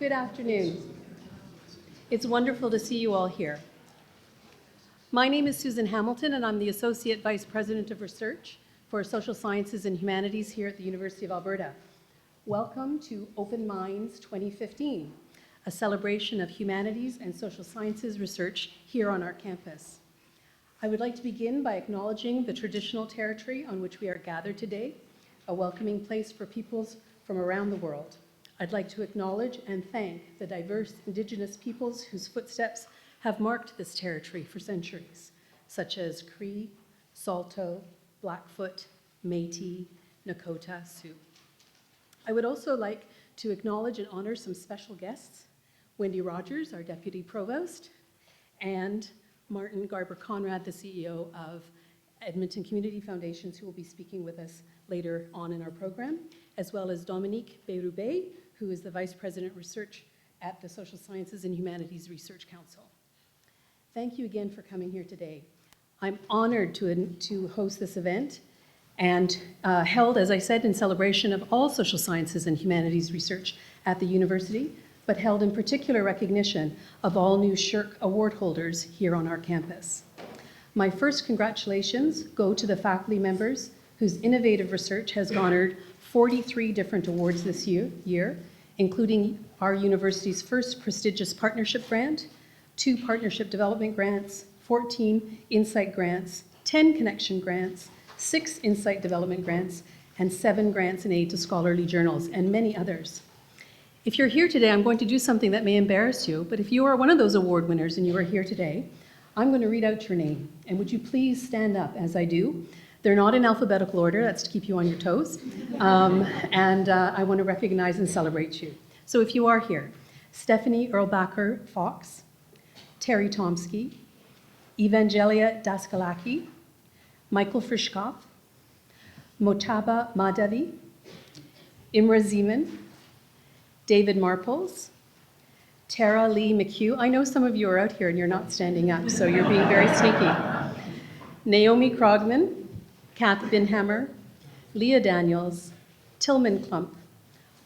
Good afternoon. It's wonderful to see you all here. My name is Susan Hamilton, and I'm the Associate Vice President of Research for Social Sciences and Humanities here at the University of Alberta. Welcome to Open Minds 2015, a celebration of humanities and social sciences research here on our campus. I would like to begin by acknowledging the traditional territory on which we are gathered today, a welcoming place for peoples from around the world. I'd like to acknowledge and thank the diverse Indigenous peoples whose footsteps have marked this territory for centuries, such as Cree, Saulteaux, Blackfoot, Métis, Nakota, Sioux. I would also like to acknowledge and honor some special guests, Wendy Rogers, our Deputy Provost, and Martin Garber-Conrad, the CEO of Edmonton Community Foundations, who will be speaking with us later on in our program, as well as Dominique Bérubé, who is the Vice President Research at the Social Sciences and Humanities Research Council. Thank you again for coming here today. I'm honored to host this event and held, as I said, in celebration of all social sciences and humanities research at the university, but held in particular recognition of all new SSHRC award holders here on our campus. My first congratulations go to the faculty members whose innovative research has garnered 43 different awards this year, including our university's first prestigious partnership grant, 2 partnership development grants, 14 insight grants, 10 connection grants, 6 insight development grants, and 7 grants in aid to scholarly journals, and many others. If you're here today, I'm going to do something that may embarrass you, but if you are one of those award winners and you are here today, I'm going to read out your name, and would you please stand up as I do? They're not in alphabetical order, that's to keep you on your toes, and I want to recognize and celebrate you. So if you are here, Stephanie Erlbacher Fox, Terry Tomsky, Evangelia Daskalaki, Michael Frischkopf, Motaba Madhavi, Imra Zeman, David Marples, Tara Lee McHugh. I know some of you are out here and you're not standing up, so you're being very sneaky. Naomi Krogman, Kath Binhammer, Leah Daniels, Tillman Klump,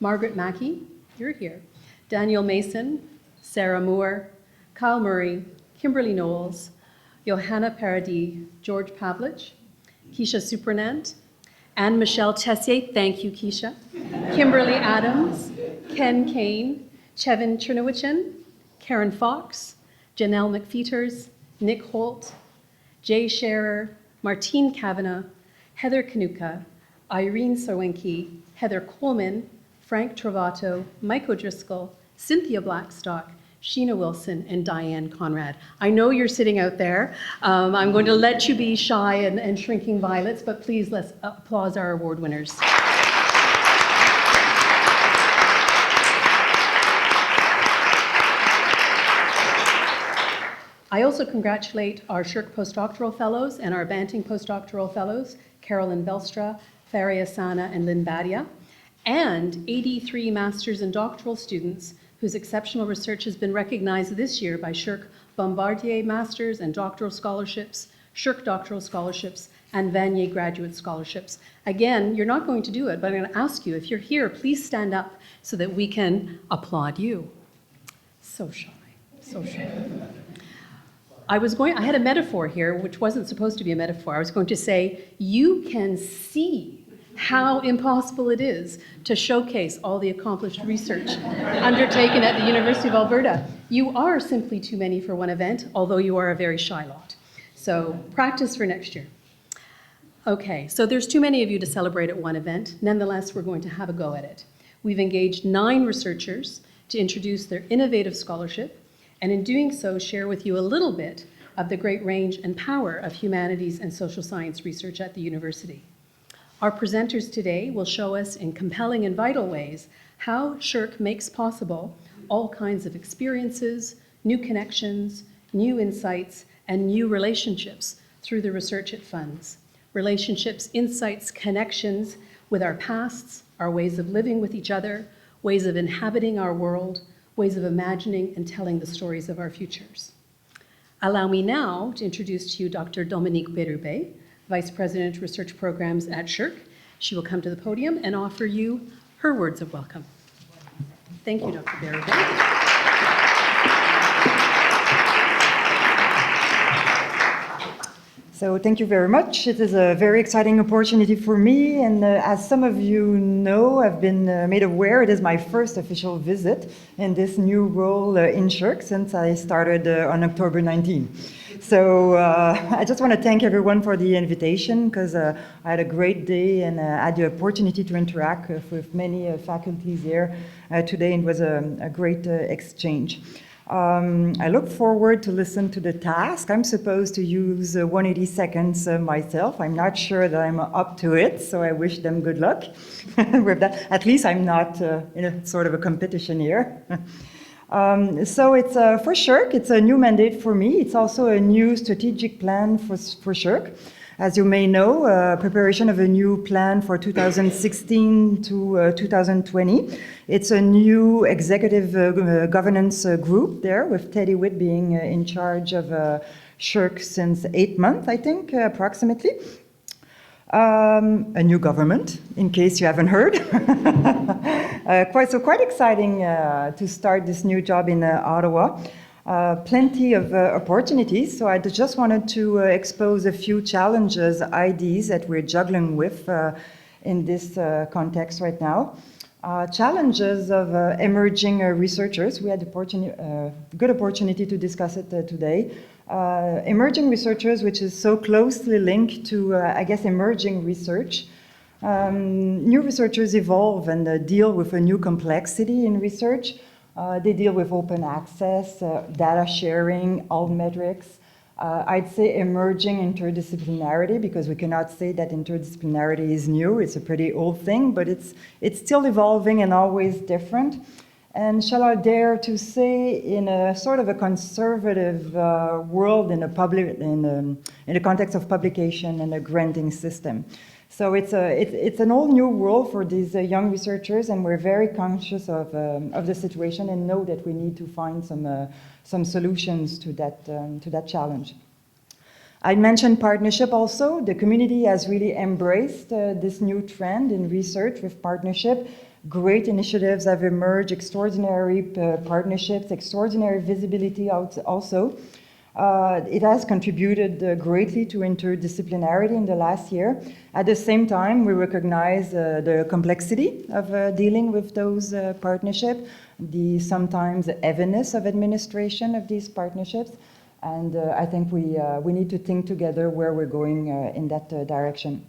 Margaret Mackey, you're here, Daniel Mason, Sarah Moore, Kyle Murray, Kimberly Knowles, Johanna Paradis, George Pavlich, Keisha Supernant, Anne-Michelle Tessier, thank you, Keisha, Kimberly Adams, Ken Kane, Chevin Chernowichin, Karen Fox, Janelle McFeeters, Nick Holt, Jay Scherer, Martine Kavanagh, Heather Kanuka, Irene Sarwenke, Heather Coleman, Frank Trovato, Mike O'Driscoll, Cynthia Blackstock, Sheena Wilson, and Diane Conrad. I know you're sitting out there. I'm going to let you be shy and shrinking violets, but please let's applaud our award winners. I also congratulate our SSHRC postdoctoral fellows and our Banting postdoctoral fellows, Carolyn Belstra, Faria Sana, and Lynn Badia, and 83 master's and doctoral students whose exceptional research has been recognized this year by SSHRC Bombardier Masters and Doctoral Scholarships, SSHRC Doctoral Scholarships, and Vanier Graduate Scholarships. Again, you're not going to do it, but I'm going to ask you, if you're here, please stand up so that we can applaud you. So shy, so shy. I had a metaphor here, which wasn't supposed to be a metaphor. I was going to say, you can see how impossible it is to showcase all the accomplished research undertaken at the University of Alberta. You are simply too many for one event, although you are a very shy lot. So practice for next year. Okay, so there's too many of you to celebrate at one event. Nonetheless, we're going to have a go at it. We've engaged 9 researchers to introduce their innovative scholarship, and in doing so, share with you a little bit of the great range and power of humanities and social science research at the university. Our presenters today will show us in compelling and vital ways how SSHRC makes possible all kinds of experiences, new connections, new insights, and new relationships through the research it funds. Relationships, insights, connections with our pasts, our ways of living with each other, ways of inhabiting our world, ways of imagining and telling the stories of our futures. Allow me now to introduce to you Dr. Dominique Bérubé, Vice President, Research Programs at SSHRC. She will come to the podium and offer you her words of welcome. Thank you, Dr. Berry. So thank you very much. It is a very exciting opportunity for me, and as some of you know, I've been made aware it is my first official visit in this new role in SSHRC since I started on October 19. So I just want to thank everyone for the invitation, because I had a great day and I had the opportunity to interact with many faculties here today, and it was a great exchange. I look forward to listen to the task. I'm supposed to use 180 seconds myself. I'm not sure that I'm up to it, so I wish them good luck with that. At least I'm not in a sort of a competition here. So it's for SSHRC, it's a new mandate for me. It's also a new strategic plan for SSHRC. As you may know, preparation of a new plan for 2016 to 2020. It's a new executive governance group there, with Teddy Witt being in charge of SSHRC since 8 months, I think, approximately. A new government, in case you haven't heard. Quite exciting to start this new job in Ottawa. Plenty of opportunities, so I just wanted to expose a few challenges, ideas that we're juggling with in this context right now. Challenges of emerging researchers. We had a good opportunity to discuss it today. Emerging researchers, which is so closely linked to, I guess, emerging research. New researchers evolve and deal with a new complexity in research. They deal with open access, data sharing, all metrics. I'd say emerging interdisciplinarity, because we cannot say that interdisciplinarity is new. It's a pretty old thing, but it's still evolving and always different. And shall I dare to say, in a sort of a conservative world, in the context of publication and a granting system. So it's an all new world for these young researchers, and we're very conscious of the situation and know that we need to find some solutions to that challenge. I mentioned partnership also. The community has really embraced this new trend in research with partnership. Great initiatives have emerged, extraordinary partnerships, extraordinary visibility also. It has contributed greatly to interdisciplinarity in the last year. At the same time, we recognize the complexity of dealing with those partnerships, the sometimes heaviness of administration of these partnerships, and I think we need to think together where we're going in that direction.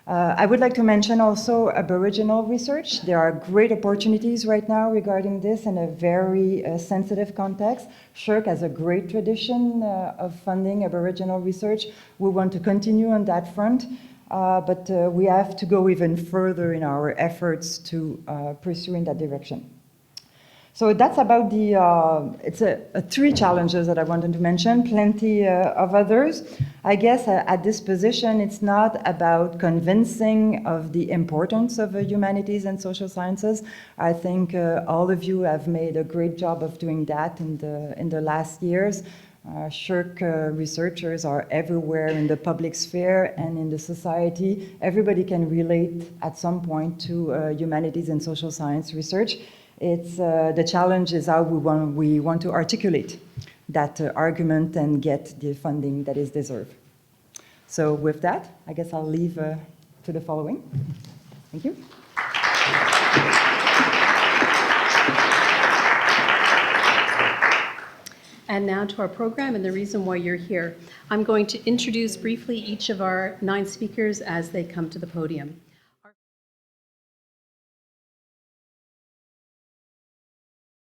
I would like to mention also Aboriginal research. There are great opportunities right now regarding this in a very sensitive context. SSHRC has a great tradition of funding Aboriginal research. We want to continue on that front, but we have to go even further in our efforts to pursue in that direction. So that's about it's three challenges that I wanted to mention, plenty of others. I guess at this position, it's not about convincing of the importance of humanities and social sciences. I think all of you have made a great job of doing that in the last years. SSHRC researchers are everywhere in the public sphere and in the society. Everybody can relate at some point to humanities and social science research. It's the challenge is how we want to articulate that argument and get the funding that is deserved. So with that, I guess I'll leave to the following. Thank you. And now to our program and the reason why you're here. I'm going to introduce briefly each of our 9 speakers as they come to the podium.